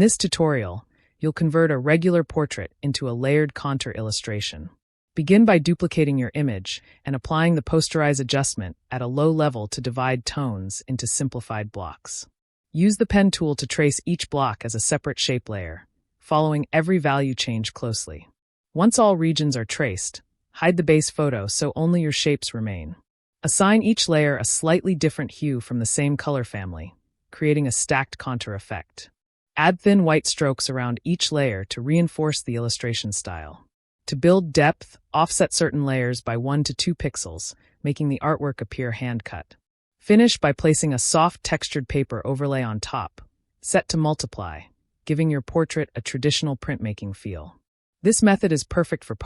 this tutorial, you'll convert a regular portrait into a layered contour illustration. Begin by duplicating your image and applying the posterize adjustment at a low level to divide tones into simplified blocks. Use the pen tool to trace each block as a separate shape layer, following every value change closely. Once all regions are traced, hide the base photo so only your shapes remain. Assign each layer a slightly different hue from the same color family, creating a stacked contour effect. Add thin white strokes around each layer to reinforce the illustration style. To build depth, offset certain layers by 1 to 2 pixels, making the artwork appear hand-cut. Finish by placing a soft textured paper overlay on top, set to multiply, giving your portrait a traditional printmaking feel. This method is perfect for